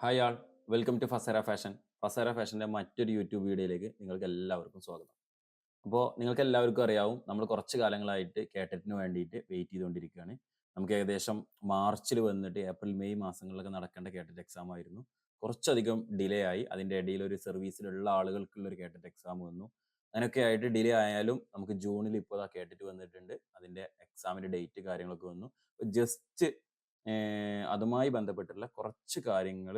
Hi all, welcome to Fasera fashion. Fasera ഫാഷൻ്റെ മറ്റൊരു YouTube വീഡിയോയിലേക്ക് നിങ്ങൾക്ക് എല്ലാവർക്കും സ്വാഗതം. അപ്പോൾ നിങ്ങൾക്ക് എല്ലാവർക്കും അറിയാവും, നമ്മൾ കുറച്ച് കാലങ്ങളായിട്ട് കേട്ടറ്റിന് വേണ്ടിയിട്ട് വെയിറ്റ് ചെയ്തുകൊണ്ടിരിക്കുകയാണ്. നമുക്ക് ഏകദേശം മാർച്ചിൽ വന്നിട്ട് ഏപ്രിൽ മെയ് മാസങ്ങളിലൊക്കെ നടക്കേണ്ട കേട്ടറ്റ് എക്സാം ആയിരുന്നു. കുറച്ചധികം ഡിലേ ആയി. അതിൻ്റെ ഇടയിൽ ഒരു സർവീസിലുള്ള ആളുകൾക്കുള്ള ഒരു കേട്ടറ്റ് എക്സാം വന്നു. അങ്ങനെയൊക്കെ ആയിട്ട് ഡിലേ ആയാലും നമുക്ക് ജൂണിൽ ഇപ്പോൾ ആ കേട്ടറ്റ് വന്നിട്ടുണ്ട്. അതിൻ്റെ എക്സാമിൻ്റെ ഡേറ്റ് കാര്യങ്ങളൊക്കെ വന്നു. ജസ്റ്റ് അതുമായി ബന്ധപ്പെട്ടുള്ള കുറച്ച് കാര്യങ്ങൾ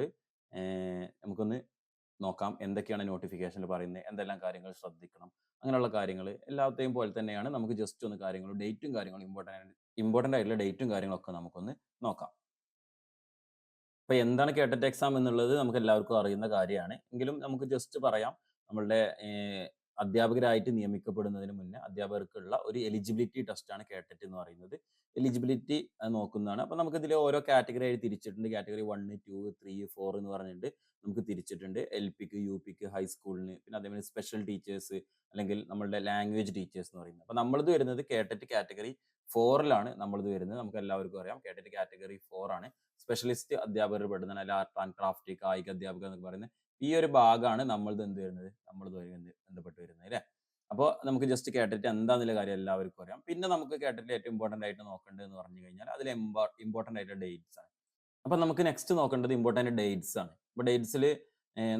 നമുക്കൊന്ന് നോക്കാം. എന്തൊക്കെയാണ് നോട്ടിഫിക്കേഷനിൽ പറയുന്നത്, എന്തെല്ലാം കാര്യങ്ങൾ ശ്രദ്ധിക്കണം, അങ്ങനെയുള്ള കാര്യങ്ങൾ എല്ലാത്തെയും പോലെ തന്നെയാണ്. നമുക്ക് ജസ്റ്റ് ഒന്ന് കാര്യങ്ങളും ഡേറ്റും കാര്യങ്ങളും ഇമ്പോർട്ടൻ്റ് ആയിട്ടുള്ള ഡേറ്റും കാര്യങ്ങളൊക്കെ നമുക്കൊന്ന് നോക്കാം. അപ്പോൾ എന്താണ് കേട്ടറ്റ് എക്സാം എന്നുള്ളത് നമുക്ക് എല്ലാവർക്കും അറിയുന്ന കാര്യമാണ്. എങ്കിലും നമുക്ക് ജസ്റ്റ് പറയാം. നമ്മളുടെ അധ്യാപകരായിട്ട് നിയമിക്കപ്പെടുന്നതിന് മുന്നേ അധ്യാപകർക്കുള്ള ഒരു എലിജിബിലിറ്റി ടെസ്റ്റാണ് കേട്ടറ്റ് എന്ന് പറയുന്നത്. എലിജിബിലിറ്റി നോക്കുന്നതാണ്. അപ്പോൾ നമുക്കിതിൽ ഓരോ കാറ്റഗറി ആയി തിരിച്ചിട്ടുണ്ട്. കാറ്റഗറി 1, 2, 3, 4 എന്ന് പറഞ്ഞിട്ട് നമുക്ക് തിരിച്ചിട്ടുണ്ട്. LPക്ക്, UPക്ക്, ഹൈസ്കൂളിന്, പിന്നെ അതേപോലെ സ്പെഷ്യൽ ടീച്ചേഴ്സ് അല്ലെങ്കിൽ നമ്മളുടെ ലാംഗ്വേജ് ടീച്ചേഴ്സ് എന്ന് പറയുന്നത്. അപ്പോൾ നമ്മളത് വരുന്നത് കേട്ടറ്റ് കാറ്റഗറി 4ലാണ് നമ്മളിത് വരുന്നത്. നമുക്ക് എല്ലാവർക്കും അറിയാം കേട്ടറ്റ് കാറ്റഗറി 4 ആണ്. സ്പെഷ്യലിസ്റ്റ് അധ്യാപകർ പെടുന്നതാണ്. അല്ല ആർട്ട് ആൻഡ് ക്രാഫ്റ്റ്, കായിക അധ്യാപകർ എന്നൊക്കെ പറയുന്നത് ഈ ഒരു ഭാഗമാണ് നമ്മളത് എന്ത് വരുന്നത്, ബന്ധപ്പെട്ട് വരുന്നത് അല്ലേ. അപ്പോൾ നമുക്ക് ജസ്റ്റ് കേട്ടിട്ട് എന്താന്നുള്ള കാര്യം എല്ലാവർക്കും അറിയാം. പിന്നെ നമുക്ക് കേട്ടിട്ട് ഏറ്റവും ഇമ്പോർട്ടൻ്റ് ആയിട്ട് നോക്കേണ്ടത് എന്ന് പറഞ്ഞു കഴിഞ്ഞാൽ അതിൽ ഇമ്പോർട്ടൻ്റ് ആയിട്ടുള്ള ഡേറ്റ്സ് ആണ്. അപ്പൊ നമുക്ക് നെക്സ്റ്റ് നോക്കേണ്ടത് ഇമ്പോർട്ടൻ്റ് ഡേറ്റ്സ് ആണ്. അപ്പൊ ഡേറ്റ്സിൽ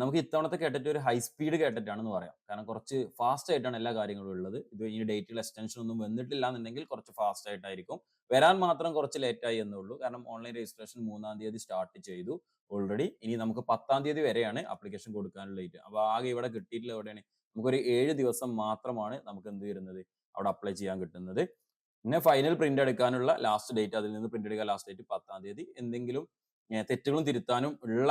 നമുക്ക് ഇത്തവണത്തെ കേട്ടിട്ട് ഒരു ഹൈ സ്പീഡ് കേട്ടിട്ടാണെന്ന് പറയാം. കാരണം കുറച്ച് ഫാസ്റ്റ് ആയിട്ടാണ് എല്ലാ കാര്യങ്ങളും ഉള്ളത്. ഇത് ഈ ഡേറ്റിൽ എക്സ്റ്റൻഷൻ ഒന്നും വന്നിട്ടില്ല എന്നുണ്ടെങ്കിൽ കുറച്ച് ഫാസ്റ്റ് ആയിട്ടായിരിക്കും വരാൻ. മാത്രം കുറച്ച് ലേറ്റ് ആയി എന്നുള്ളൂ. കാരണം ഓൺലൈൻ രജിസ്ട്രേഷൻ 3-ാം തീയതി സ്റ്റാർട്ട് ചെയ്തു ഓൾറെഡി. ഇനി നമുക്ക് 10-ാം തീയതി വരെയാണ് ആപ്ലിക്കേഷൻ കൊടുക്കാനുള്ള ഡേറ്റ്. അപ്പോൾ ആകെ ഇവിടെ കിട്ടിയിട്ടുള്ള എവിടെയാണ്, നമുക്കൊരു 7 ദിവസം മാത്രമാണ് നമുക്ക് എന്ത് വരുന്നത്, അവിടെ അപ്ലൈ ചെയ്യാൻ കിട്ടുന്നത്. പിന്നെ ഫൈനൽ പ്രിന്റ് എടുക്കാനുള്ള ലാസ്റ്റ് ഡേറ്റ്, അതിൽ നിന്ന് പ്രിന്റ് എടുക്കാൻ ലാസ്റ്റ് ഡേറ്റ് 10-ാം തീയതി. എന്തെങ്കിലും തെറ്റുകളും തിരുത്താനും ഉള്ള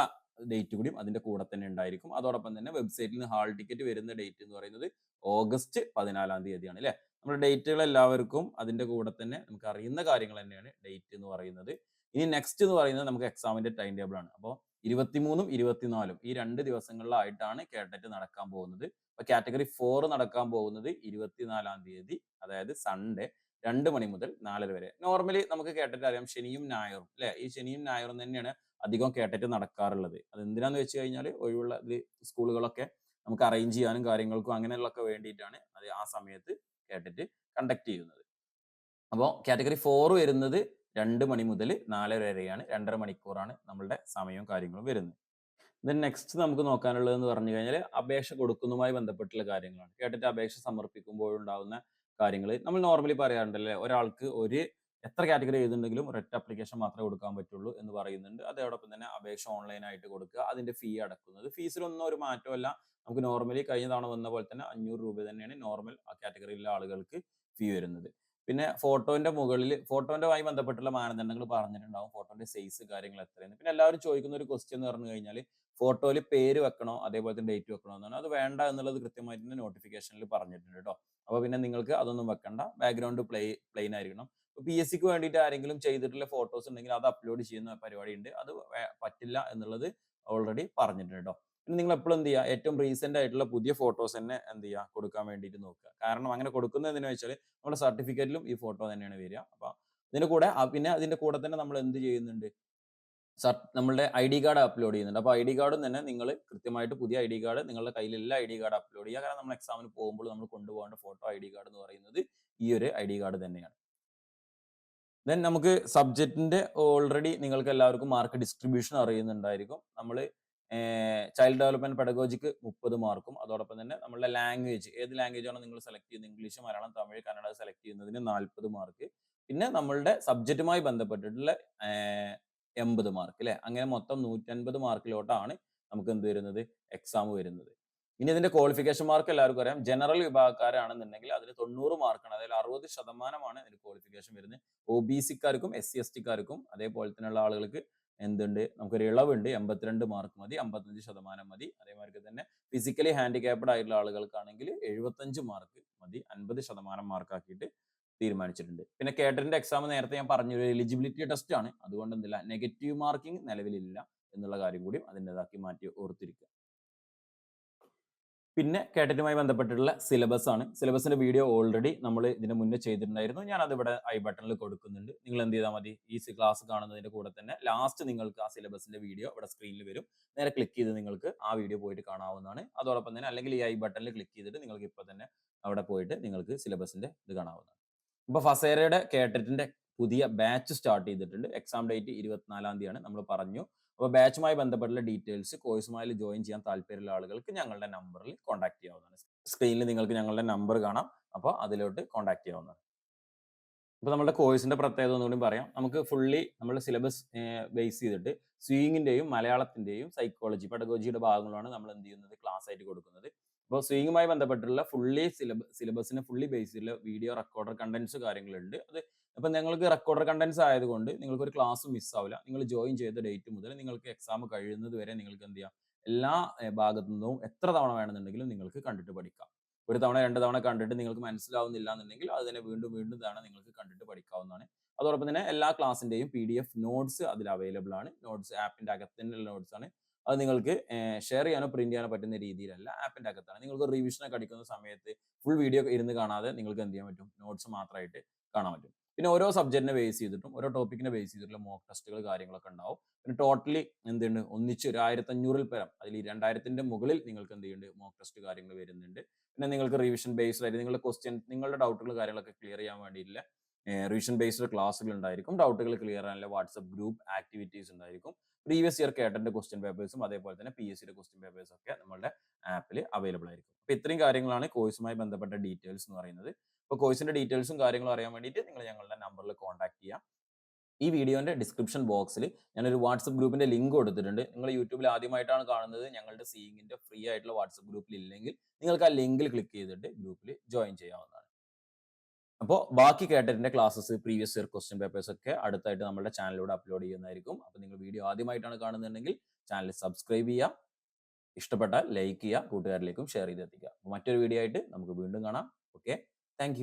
ഡേറ്റ് കൂടി അതിന്റെ കൂടെ തന്നെ ഉണ്ടായിരിക്കും. അതോടൊപ്പം തന്നെ വെബ്സൈറ്റിൽ നിന്ന് ഹാൾ ടിക്കറ്റ് വരുന്ന ഡേറ്റ് എന്ന് പറയുന്നത് ഓഗസ്റ്റ് 14-ാം തീയതിയാണ് അല്ലെ. നമ്മുടെ ഡേറ്റുകൾ എല്ലാവർക്കും അതിന്റെ കൂടെ തന്നെ നമുക്ക് അറിയുന്ന കാര്യങ്ങൾ തന്നെയാണ് ഡേറ്റ് എന്ന് പറയുന്നത്. ഇനി നെക്സ്റ്റ് എന്ന് പറയുന്നത് നമുക്ക് എക്സാമിന്റെ ടൈം ടേബിൾ ആണ്. അപ്പോൾ 23-ഉം 24-ഉം ഈ 2 ദിവസങ്ങളിലായിട്ടാണ് കേട്ടറ്റ് നടക്കാൻ പോകുന്നത്. അപ്പൊ കാറ്റഗറി 4 നടക്കാൻ പോകുന്നത് 24-ാം തീയതി, അതായത് സൺഡേ 2 മണി മുതൽ 4:30 വരെ. നോർമലി നമുക്ക് കേട്ടിട്ട് അറിയാം ശനിയും ഞായറും അല്ലെ. ഈ ശനിയും ഞായറും തന്നെയാണ് അധികം കേട്ടിട്ട് നടക്കാറുള്ളത്. അത് എന്തിനാന്ന് വെച്ച് കഴിഞ്ഞാൽ ഒഴിവുള്ള സ്കൂളുകളൊക്കെ നമുക്ക് അറേഞ്ച് ചെയ്യാനും കാര്യങ്ങൾക്കും അങ്ങനെയുള്ളൊക്കെ വേണ്ടിയിട്ടാണ് അത് ആ സമയത്ത് കേട്ടിട്ട് കണ്ടക്ട് ചെയ്യുന്നത്. അപ്പോൾ കാറ്റഗറി 4 വരുന്നത് 2 മണി മുതൽ 4:30 വരെയാണ്. 2.5 മണിക്കൂറാണ് നമ്മളുടെ സമയവും കാര്യങ്ങളും വരുന്നത്. ദെൻ നെക്സ്റ്റ് നമുക്ക് നോക്കാനുള്ളത് എന്ന് പറഞ്ഞു കഴിഞ്ഞാൽ അപേക്ഷ കൊടുക്കുന്നതുമായി ബന്ധപ്പെട്ടുള്ള കാര്യങ്ങളാണ്. കേട്ടിട്ട് അപേക്ഷ സമർപ്പിക്കുമ്പോഴുണ്ടാകുന്ന കാര്യങ്ങൾ നമ്മൾ നോർമലി പറയാറുണ്ടല്ലേ, ഒരാൾക്ക് എത്ര കാറ്റഗറി എഴുതുന്നുണ്ടെങ്കിലും ഒരൊറ്റ ആപ്ലിക്കേഷൻ മാത്രമേ കൊടുക്കാൻ പറ്റുള്ളൂ എന്ന് പറയുന്നുണ്ട്. അതോടൊപ്പം തന്നെ അപേക്ഷ ഓൺലൈൻ ആയിട്ട് കൊടുക്കുക, അതിന്റെ ഫീ അടക്കുന്നത്. ഫീസിലൊന്നും ഒരു മാറ്റമല്ല. നമുക്ക് നോർമലി കഴിഞ്ഞ തവണ വന്ന പോലെ തന്നെ 500 രൂപ തന്നെയാണ് നോർമൽ ആ കാറ്റഗറിയിലെ ആളുകൾക്ക് ഫീ വരുന്നത്. പിന്നെ ഫോട്ടോയുമായി ബന്ധപ്പെട്ടുള്ള മാനദണ്ഡങ്ങൾ പറഞ്ഞിട്ടുണ്ടാവും. ഫോട്ടോന്റെ സൈസ് കാര്യങ്ങൾ എത്രയാണ്. പിന്നെ എല്ലാവരും ചോദിക്കുന്ന ഒരു ക്വസ്റ്റ്യൻ എന്ന് പറഞ്ഞു കഴിഞ്ഞാൽ ഫോട്ടോയിൽ പേര് വെക്കണോ അതേപോലെ തന്നെ ഡേറ്റ് വെക്കണോ എന്നാണ്. അത് വേണ്ട എന്നുള്ളത് കൃത്യമായിട്ട് തന്നെ നോട്ടിഫിക്കേഷനിൽ പറഞ്ഞിട്ടുണ്ട് കേട്ടോ. അപ്പോൾ പിന്നെ നിങ്ങൾക്ക് അതൊന്നും വെക്കണ്ട. ബാക്ക്ഗ്രൗണ്ട് പ്ലെയിൻ ആയിരിക്കണം. PSCക്ക് വേണ്ടിയിട്ട് ആരെങ്കിലും ചെയ്തിട്ടുള്ള ഫോട്ടോസ് ഉണ്ടെങ്കിൽ അത് അപ്ലോഡ് ചെയ്യുന്ന പരിപാടി ഉണ്ട്. അത് പറ്റില്ല എന്നുള്ളത് ഓൾറെഡി പറഞ്ഞിട്ടുണ്ട് കേട്ടോ. പിന്നെ നിങ്ങൾ എപ്പോഴും എന്ത് ചെയ്യുക, ഏറ്റവും റീസെന്റ് ആയിട്ടുള്ള പുതിയ ഫോട്ടോസ് തന്നെ എന്ത് ചെയ്യുക, കൊടുക്കാൻ വേണ്ടിയിട്ട് നോക്കുക. കാരണം അങ്ങനെ കൊടുക്കുന്നത് എന്തിനാ വെച്ചാൽ നമ്മുടെ സർട്ടിഫിക്കറ്റിലും ഈ ഫോട്ടോ തന്നെയാണ് വരിക. അപ്പൊ ഇതിന്റെ കൂടെ പിന്നെ അതിന്റെ കൂടെ തന്നെ നമ്മൾ എന്ത് ചെയ്യുന്നുണ്ട്, നമ്മളുടെ ID കാർഡ് അപ്ലോഡ് ചെയ്യുന്നുണ്ട്. അപ്പോൾ ID കാർഡും തന്നെ നിങ്ങൾ കൃത്യമായിട്ട് പുതിയ ID കാർഡ് നിങ്ങളുടെ കയ്യിലുള്ള ID കാർഡ് അപ്ലോഡ് ചെയ്യുക. കാരണം നമ്മൾ എക്സാമിന് പോകുമ്പോൾ നമ്മൾ കൊണ്ടുപോകേണ്ട ഫോട്ടോ ID കാർഡ് എന്ന് പറയുന്നത് ഈ ഒരു ID കാർഡ് തന്നെയാണ്. ദെൻ നമുക്ക് സബ്ജക്റ്റിന്റെ ഓൾറെഡി നിങ്ങൾക്ക് എല്ലാവർക്കും മാർക്ക് ഡിസ്ട്രിബ്യൂഷൻ അറിയുന്നുണ്ടായിരിക്കും. നമ്മൾ ചൈൽഡ് ഡെവലപ്മെന്റ് പെഡഗോജിക്ക് 30 മാർക്കും അതോടൊപ്പം തന്നെ നമ്മളുടെ ലാംഗ്വേജ്, ഏത് ലാംഗ്വേജ് ആണോ നിങ്ങൾ സെലക്ട് ചെയ്യുന്നത്, ഇംഗ്ലീഷ്, മലയാളം, തമിഴ്, കന്നഡ സെലക്ട് ചെയ്യുന്നതിന് 40 മാർക്ക്. പിന്നെ നമ്മളുടെ സബ്ജക്റ്റുമായി ബന്ധപ്പെട്ടിട്ടുള്ള 80 മാർക്ക് അല്ലെ. അങ്ങനെ മൊത്തം 150 മാർക്കിലോട്ടാണ് നമുക്ക് എന്ത് വരുന്നത്, എക്സാം വരുന്നത്. ഇനി ഇതിന്റെ ക്വാളിഫിക്കേഷൻ മാർക്ക് എല്ലാവർക്കും അറിയാം. ജനറൽ വിഭാഗക്കാരാണെന്നുണ്ടെങ്കിൽ അതിന് 90 മാർക്കാണ്, അതായത് 60% ഇതിന് ക്വാളിഫിക്കേഷൻ വരുന്നത്. OBC-ക്കാർക്കും SC/ST-ക്കാർക്കും അതേപോലെ തന്നെയുള്ള ആളുകൾക്ക് എന്തുണ്ട്, നമുക്കൊരു ഇളവുണ്ട്. 82 മാർക്ക് മതി, 55% മതി. അതേമാതിരി തന്നെ ഫിസിക്കലി ഹാൻഡിക്യാപ്ഡ് ആയിട്ടുള്ള ആളുകൾക്കാണെങ്കിൽ 75 മാർക്ക് മതി, 50% മാർക്ക് ആക്കിയിട്ട് തീരുമാനിച്ചിട്ടുണ്ട്. പിന്നെ കേഡറിന്റെ എക്സാം നേരത്തെ ഞാൻ പറഞ്ഞു, ഒരു എലിജിബിലിറ്റി ടെസ്റ്റ് ആണ്. അതുകൊണ്ട് എന്തില്ല, നെഗറ്റീവ് മാർക്കിംഗ് നിലവിലില്ല എന്നുള്ള കാര്യം കൂടി അതിൻ്റെതാക്കി മാറ്റി ഓർത്തിരിക്കുക. പിന്നെ കേട്ടറ്റുമായി ബന്ധപ്പെട്ടിട്ടുള്ള സിലബസ് ആണ്. സിലബസിന്റെ വീഡിയോ ഓൾറെഡി നമ്മൾ ഇതിന് മുന്നേ ചെയ്തിട്ടുണ്ടായിരുന്നു. ഞാൻ അതിവിടെ ഐ ബട്ടണിൽ കൊടുക്കുന്നുണ്ട്. നിങ്ങൾ എന്ത് ചെയ്താൽ മതി, ഈ ക്ലാസ് കാണുന്നതിന്റെ കൂടെ തന്നെ ലാസ്റ്റ് നിങ്ങൾക്ക് ആ സിലബസിന്റെ വീഡിയോ ഇവിടെ സ്ക്രീനിൽ വരും. നേരെ ക്ലിക്ക് ചെയ്ത് നിങ്ങൾക്ക് ആ വീഡിയോ പോയിട്ട് കാണാവുന്നതാണ്. അതോടൊപ്പം തന്നെ അല്ലെങ്കിൽ ഈ ഐ ബട്ടണിൽ ക്ലിക്ക് ചെയ്തിട്ട് നിങ്ങൾക്ക് ഇപ്പൊ തന്നെ അവിടെ പോയിട്ട് നിങ്ങൾക്ക് സിലബസിന്റെ ഇത് കാണാവുന്നതാണ്. ഇപ്പൊ ഫസേരയുടെ കേട്ടറ്റിന്റെ പുതിയ ബാച്ച് സ്റ്റാർട്ട് ചെയ്തിട്ടുണ്ട്. എക്സാം ഡേറ്റ് 24-ാം തീയതിയാണ് നമ്മൾ പറഞ്ഞു. അപ്പോൾ ബാച്ചുമായി ബന്ധപ്പെട്ടുള്ള ഡീറ്റെയിൽസ്, കോഴ്സുമായി ജോയിൻ ചെയ്യാൻ താല്പര്യമുള്ള ആളുകൾക്ക് ഞങ്ങളുടെ നമ്പറിൽ കോൺടാക്ട് ചെയ്യാവുന്നതാണ്. സ്ക്രീനിൽ നിങ്ങൾക്ക് ഞങ്ങളുടെ നമ്പർ കാണാം. അപ്പോൾ അതിലോട്ട് കോൺടാക്ട് ചെയ്യാവുന്നതാണ്. ഇപ്പോൾ നമ്മുടെ കോഴ്സിന്റെ പ്രത്യേകത ഒന്നുകൂടി പറയാം. നമുക്ക് ഫുള്ളി നമ്മുടെ സിലബസ് ബേസ് ചെയ്തിട്ട് സ്വിങ്ങിന്റെയും മലയാളത്തിന്റെയും സൈക്കോളജി, പെഡഗോജിയുടെ ഭാഗങ്ങളാണ് നമ്മൾ എന്ത് ചെയ്യുന്നത്, ക്ലാസ് ആയിട്ട് കൊടുക്കുന്നത്. അപ്പോൾ സ്വിങ്ങുമായി ബന്ധപ്പെട്ടുള്ള ഫുള്ളി സിലബസിനെ ഫുള്ളി ബേസ് ചെയ്തുള്ള വീഡിയോ റെക്കോർഡർ കണ്ടന്റ്സ് കാര്യങ്ങളുണ്ട്. അത് ഇപ്പം നിങ്ങൾക്ക് റെക്കോർഡർ കണ്ടന്റ്സ് ആയതുകൊണ്ട് നിങ്ങൾക്ക് ഒരു ക്ലാസ് മിസ് ആവില്ല. നിങ്ങൾ ജോയിൻ ചെയ്ത ഡേറ്റ് മുതൽ നിങ്ങൾക്ക് എക്സാം കഴിയുന്നത് വരെ നിങ്ങൾക്ക് എന്ത് ചെയ്യാം, എല്ലാ ഭാഗത്തു നിന്നും എത്ര തവണ വേണമെന്നുണ്ടെങ്കിലും നിങ്ങൾക്ക് കണ്ടിട്ട് പഠിക്കാം. ഒരു തവണ 2 തവണ കണ്ടിട്ട് നിങ്ങൾക്ക് മനസ്സിലാവുന്നില്ല എന്നുണ്ടെങ്കിൽ അത് തന്നെ വീണ്ടും വീണ്ടും തവണ നിങ്ങൾക്ക് കണ്ടിട്ട് പഠിക്കാവുന്നതാണ്. അതോടൊപ്പം തന്നെ എല്ലാ ക്ലാസ്സിന്റെയും PDF നോട്ട്സ് അതിൽ അവൈലബിൾ ആണ്. നോട്ട്സ് ആപ്പിന്റെ അകത്ത് തന്നെയുള്ള നോട്ട്സ് ആണ്. അത് നിങ്ങൾക്ക് ഷെയർ ചെയ്യാനോ പ്രിന്റ് ചെയ്യാനോ പറ്റുന്ന രീതിയിലല്ല, ആപ്പിന്റെ അകത്താണ്. നിങ്ങൾക്ക് റിവിഷനൊക്കെ അടിക്കുന്ന സമയത്ത് ഫുൾ വീഡിയോ ഇരുന്ന് കാണാതെ നിങ്ങൾക്ക് എന്ത് ചെയ്യാൻ പറ്റും, നോട്ട്സ് മാത്രമായിട്ട് കാണാൻ പറ്റും. പിന്നെ ഓരോ സബ്ജക്റ്റിനെ ബേസ് ചെയ്തിട്ടും ഓരോ ടോപ്പിക്കിനെ ബേസ് ചെയ്തിട്ടുള്ള മോക്ക് ടെസ്റ്റുകൾ കാര്യങ്ങളൊക്കെ ഉണ്ടാവും. പിന്നെ ടോട്ടലി എന്തുണ്ട്, ഒന്നിച്ച് ഒരു 1500-ൽ പരം, അതിൽ 2000-ന്റെ മുകളിൽ നിങ്ങൾക്ക് എന്ത് ചെയ്യുന്നുണ്ട്, മോക്ക് ടെസ്റ്റ് കാര്യങ്ങൾ വരുന്നുണ്ട്. പിന്നെ നിങ്ങൾക്ക് റിവിഷൻ ബേസ്ഡ് ആയിട്ട് നിങ്ങളുടെ ക്വസ്റ്റ്യൻ, നിങ്ങളുടെ ഡൗട്ടുകൾ കാര്യങ്ങളൊക്കെ ക്ലിയർ ചെയ്യാൻ വേണ്ടിയിട്ടുള്ള റിവിഷൻ ബേസ്ഡ് ക്ലാസ്സുകൾ ഉണ്ടായിരിക്കും. ഡൗട്ടുകൾ ക്ലിയർ ചെയ്യാനുള്ള വാട്സ്ആപ്പ് ഗ്രൂപ്പ് ആക്ടിവിറ്റീസ് ഉണ്ടായിരിക്കും. പ്രീവിയസ് ഇയർ കേട്ടന്റെ ക്വസ്റ്റ്യൻ പേപ്പേഴ്സും അതേപോലെ തന്നെ PSCയുടെ ക്വസ്റ്റ്യൻ പേപ്പേഴ്സും ഒക്കെ നമ്മുടെ ആപ്പിൽ അവൈലബിൾ ആയിരിക്കും. അപ്പോൾ ഇത്രയും കാര്യങ്ങളാണ് കോഴ്സുമായി ബന്ധപ്പെട്ട ഡീറ്റെയിൽസ് എന്ന് പറയുന്നത്. അപ്പോൾ കോഴ്സിന്റെ ഡീറ്റെയിൽസും കാര്യങ്ങളും അറിയാൻ വേണ്ടിയിട്ട് നിങ്ങൾ ഞങ്ങളുടെ നമ്പറിൽ കോൺടാക്ട് ചെയ്യാം. ഈ വീഡിയോന്റെ ഡിസ്ക്രിപ്ഷൻ ബോക്സിൽ ഞാനൊരു വാട്സ്ആപ്പ് ഗ്രൂപ്പിന്റെ ലിങ്ക് കൊടുത്തിട്ടുണ്ട്. നിങ്ങൾ യൂട്യൂബിൽ ആദ്യമായിട്ടാണ് കാണുന്നത്, ഞങ്ങളുടെ സീയിങ്ങിന്റെ ഫ്രീ ആയിട്ടുള്ള വാട്സ്ആപ്പ് ഗ്രൂപ്പിൽ ഇല്ലെങ്കിൽ നിങ്ങൾക്ക് ആ ലിങ്കിൽ ക്ലിക്ക് ചെയ്തിട്ട് ഗ്രൂപ്പിൽ ജോയിൻ ചെയ്യാവുന്നതാണ്. അപ്പോൾ ബാക്കി കേട്ടതിന്റെ classes, previous year question papers ഒക്കെ അടുത്തായിട്ട് നമ്മുടെ ചാനലിലൂടെ അപ്ലോഡ് ചെയ്യുന്നതായിരിക്കും. അപ്പോൾ നിങ്ങൾ വീഡിയോ ആദ്യമായിട്ടാണ് കാണുന്നുണ്ടെങ്കിൽ ചാനൽ സബ്സ്ക്രൈബ് ചെയ്യുക, ഇഷ്ടപ്പെട്ടാൽ ലൈക്ക് ചെയ്യുക, കൂട്ടുകാരിലേക്കും ഷെയർ ചെയ്തെത്തിക്കുക. മറ്റൊരു വീഡിയോ ആയിട്ട് നമുക്ക് വീണ്ടും കാണാം. Okay, thank